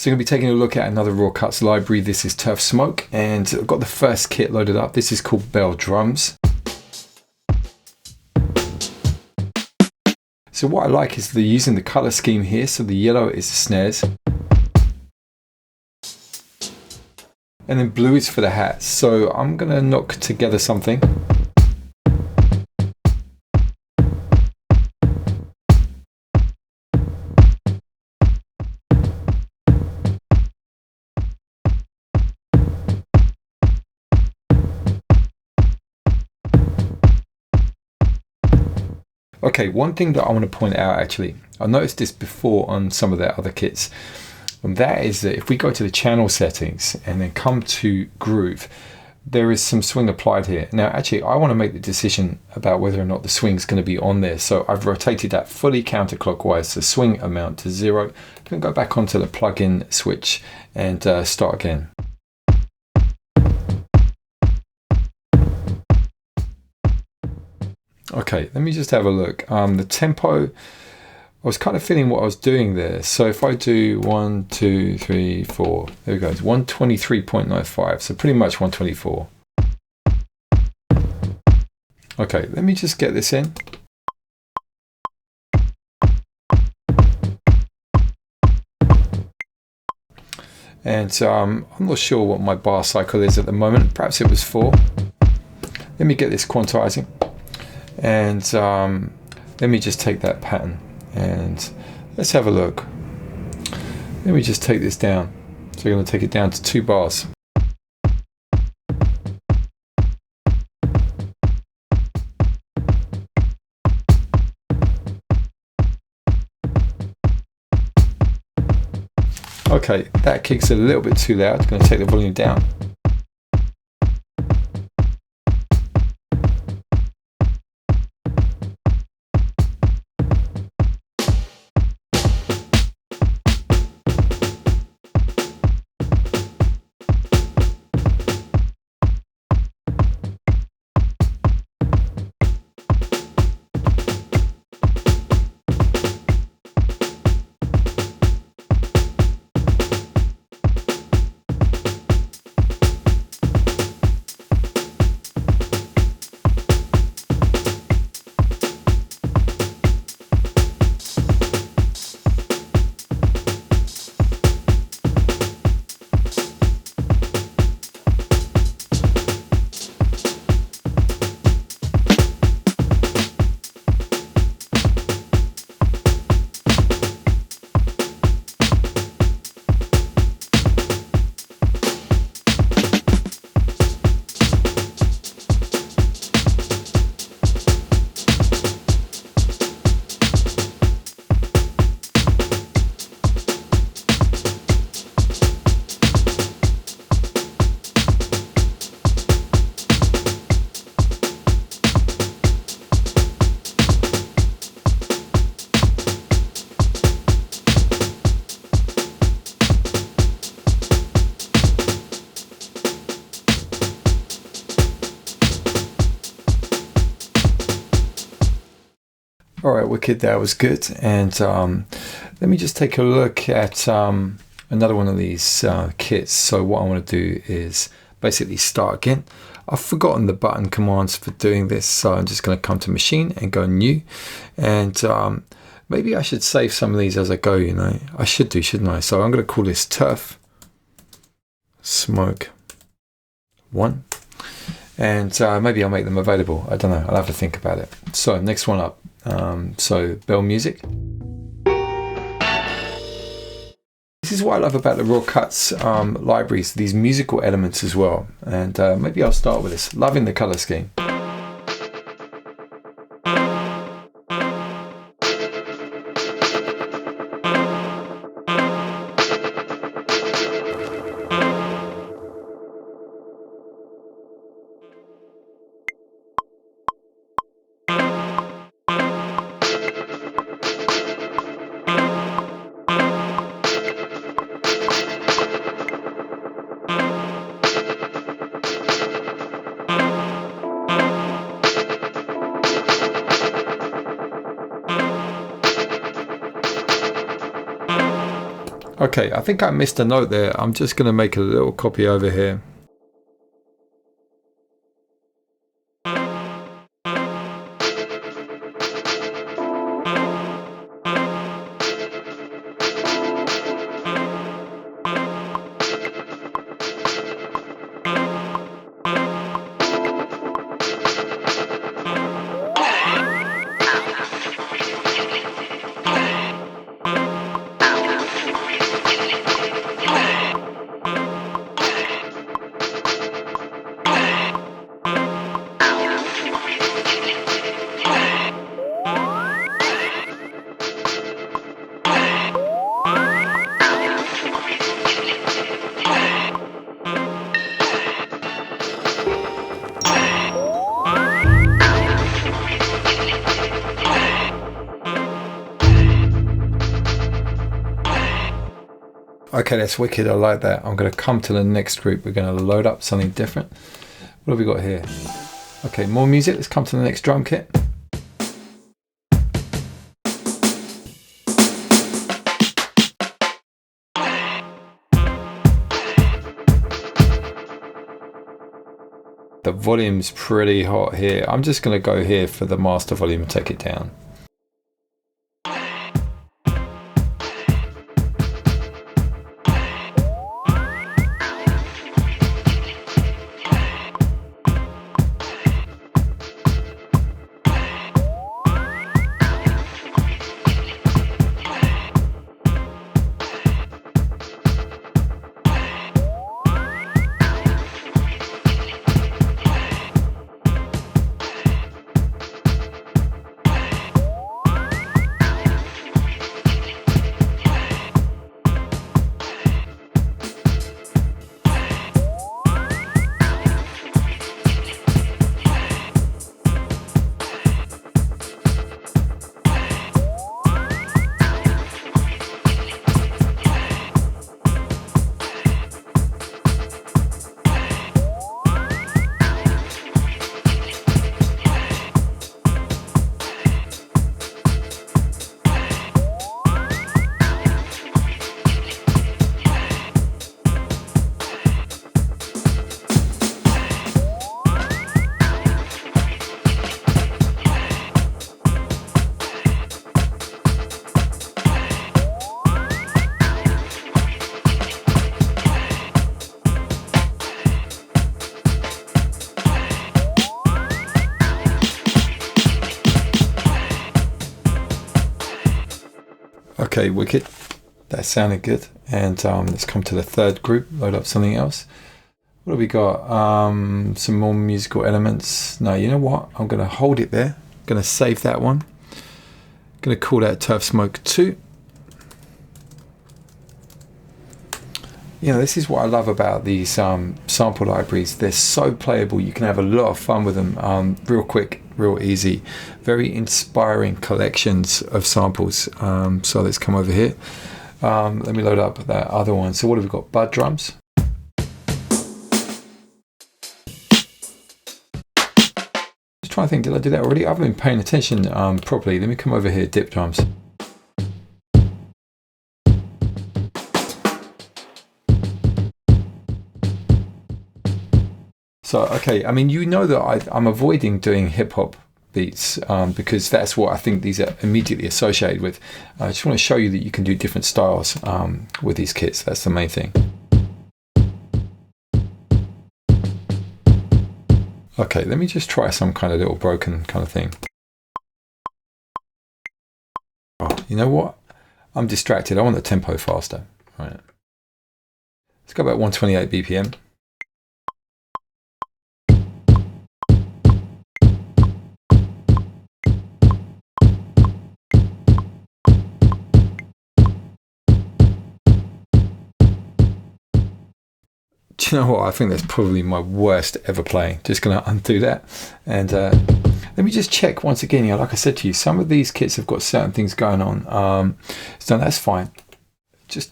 So I'm going to be taking a look at another raw Cutz library. This is Turf Smoke, and I've got the first kit loaded up. This is called Bell Drums. So what I like is they're using the color scheme here. So the yellow is the snares, and then blue is for the hats. So I'm going to knock together something. Okay, one thing that I want to point out, actually, I noticed this before on some of their other kits, and that is that if we go to the channel settings and then come to groove, there is some swing applied here. Now, actually, I want to make the decision about whether or not the swing is going to be on there. So I've rotated that fully counterclockwise, the swing amount to 0. Then go back onto the plug-in switch and start again. Okay, let me just have a look. The tempo, I was kind of feeling what I was doing there. So if I do 1, 2, 3, 4, there we go, it's 123.95, so pretty much 124. Okay, let me just get this in. And I'm not sure what my bar cycle is at the moment. Perhaps it was 4. Let me get this quantizing. And let me just take that pattern and let's have a look. Let me just take this down. So I'm going to take it down to 2 bars. Okay, that kicks a little bit too loud. I'm going to take the volume down. All right, wicked, that was good. And let me just take a look at another one of these kits. So what I want to do is basically start again. I've forgotten the button commands for doing this, so I'm just going to come to Machine and go New. And maybe I should save some of these as I go, you know. I should do, shouldn't I? So I'm going to call this Turf Smoke 1. And maybe I'll make them available. I don't know. I'll have to think about it. So next one up. So Bell Music. This is what I love about the raw Cutz libraries, these musical elements as well. And maybe I'll start with this. Loving the color scheme. Okay, I think I missed a note there. I'm just going to make a little copy over here. Okay, that's wicked. I like that. I'm going to come to the next group. We're going to load up something different. What have we got here? Okay, more music. Let's come to the next drum kit. The volume's pretty hot here. I'm just going to go here for the master volume and take it down. Okay, wicked. That sounded good. And let's come to the third group, load up something else. What have we got? Some more musical elements. No, you know what? I'm going to hold it there. I'm going to save that one. I'm going to call that Turf Smoke 2. You know, this is what I love about these sample libraries. They're so playable. You can have a lot of fun with them real quick, real easy. Very inspiring collections of samples. So let's come over here. Let me load up that other one. So what have we got? Bud drums. Just trying to think, did I do that already? I haven't been paying attention properly. Let me come over here, dip drums. So, okay, I mean, you know that I'm avoiding doing hip hop beats because that's what I think these are immediately associated with. I just want to show you that you can do different styles with these kits. That's the main thing. Okay, let me just try some kind of little broken kind of thing. Oh, you know what? I'm distracted. I want the tempo faster. All right. Let's go about 128 BPM. Do you know what? I think that's probably my worst ever playing. Just going to undo that. And let me just check once again. You know, like I said to you, some of these kits have got certain things going on. So that's fine. Just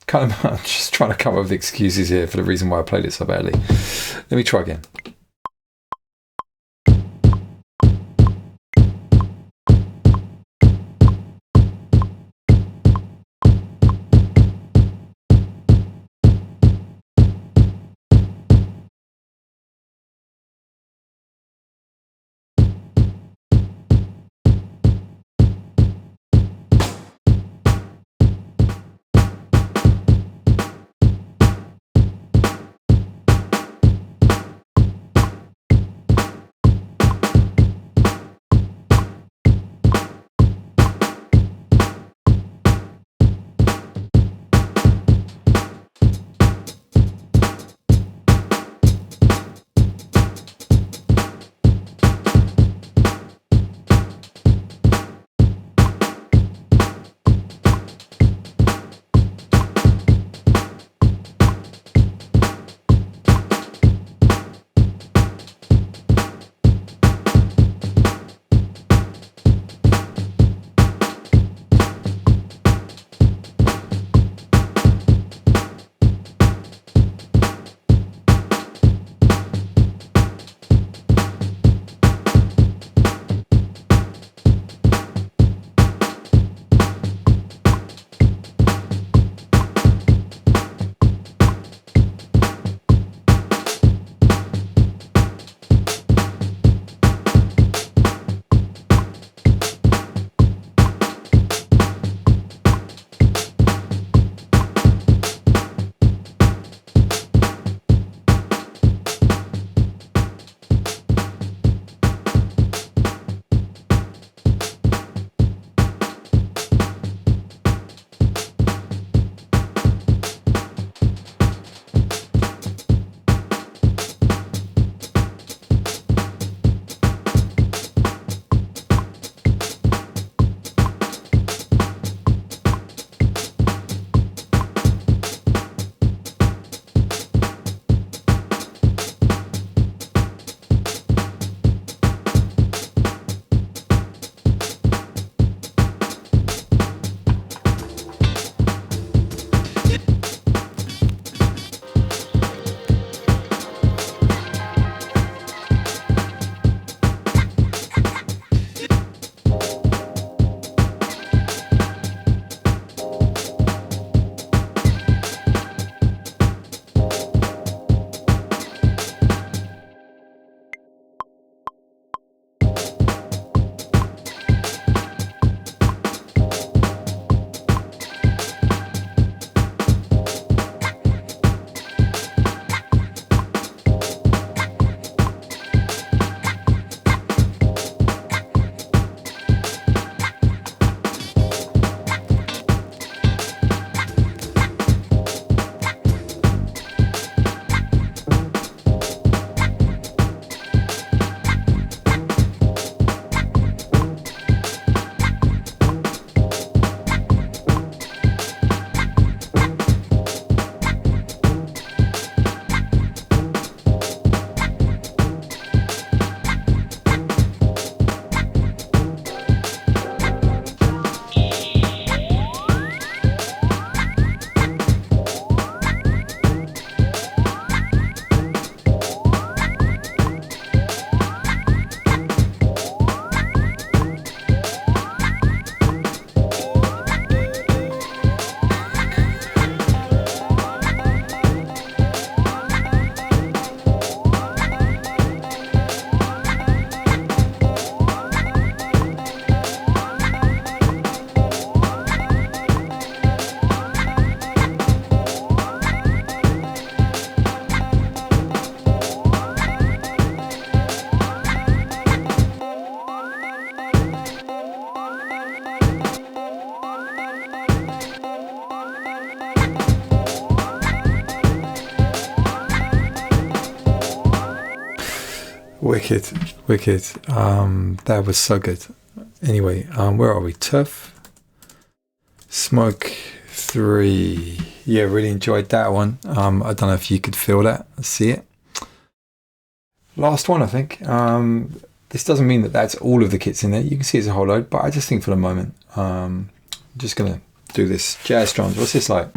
kind of just trying to come up with excuses here for the reason why I played it so badly. Let me try again. Wicked, wicked. That was so good. Anyway, where are we? Turf, Smoke 3. Yeah, really enjoyed that one. I don't know if you could feel that, see it. Last one, I think. This doesn't mean that that's all of the kits in there. You can see it's a whole load, but I just think for the moment, I'm just gonna do this jazz drums. What's this like?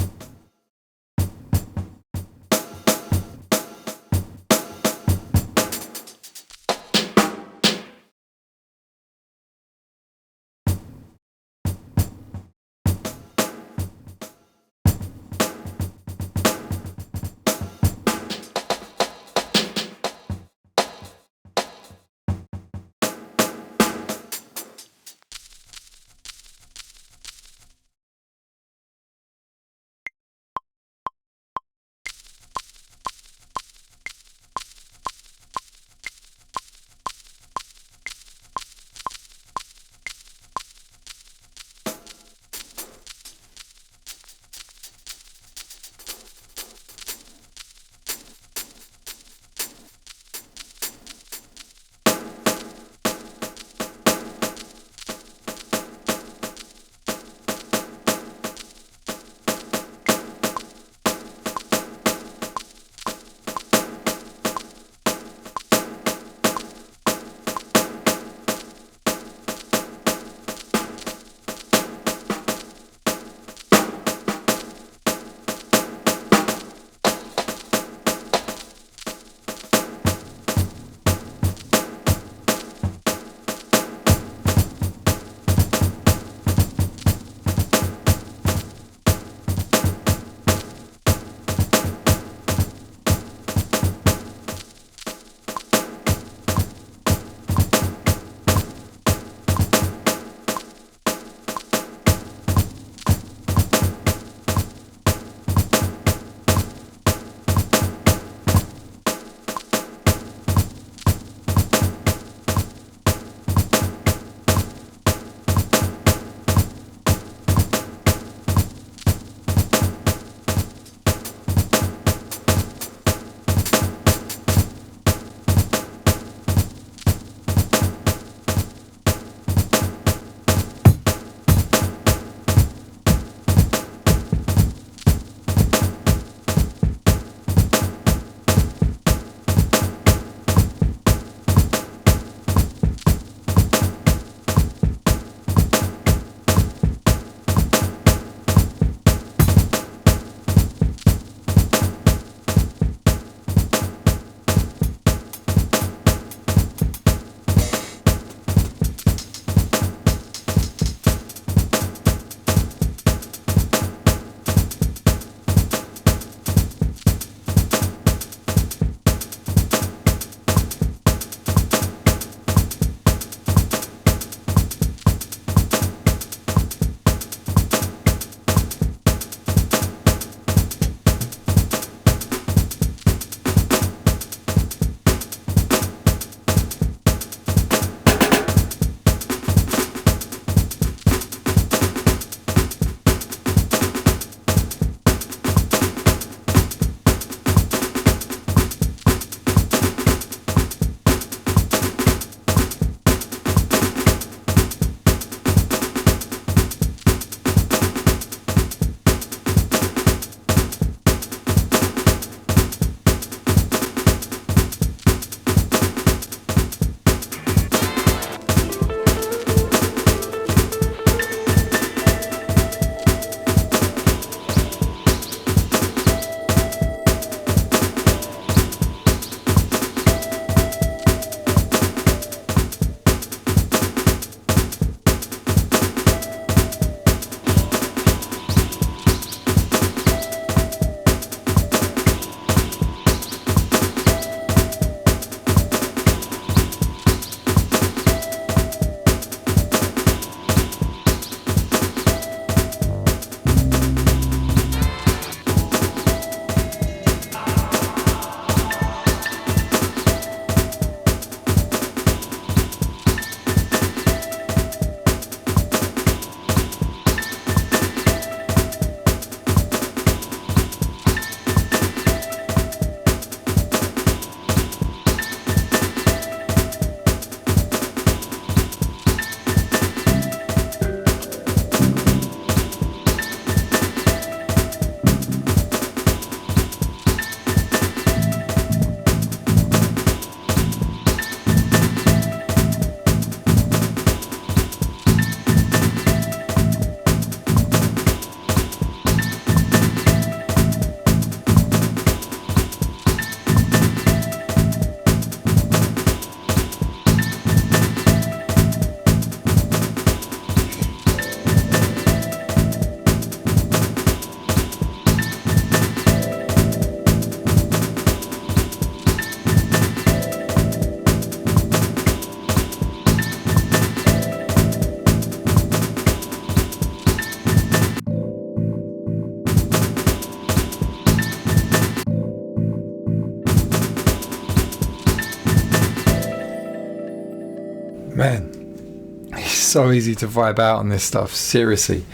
Man, it's so easy to vibe out on this stuff, seriously.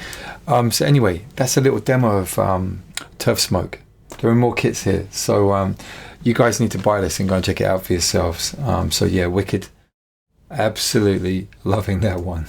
So anyway, that's a little demo of Turf Smoke. There are more kits here, so you guys need to buy this and go and check it out for yourselves. So yeah, wicked. Absolutely loving that one.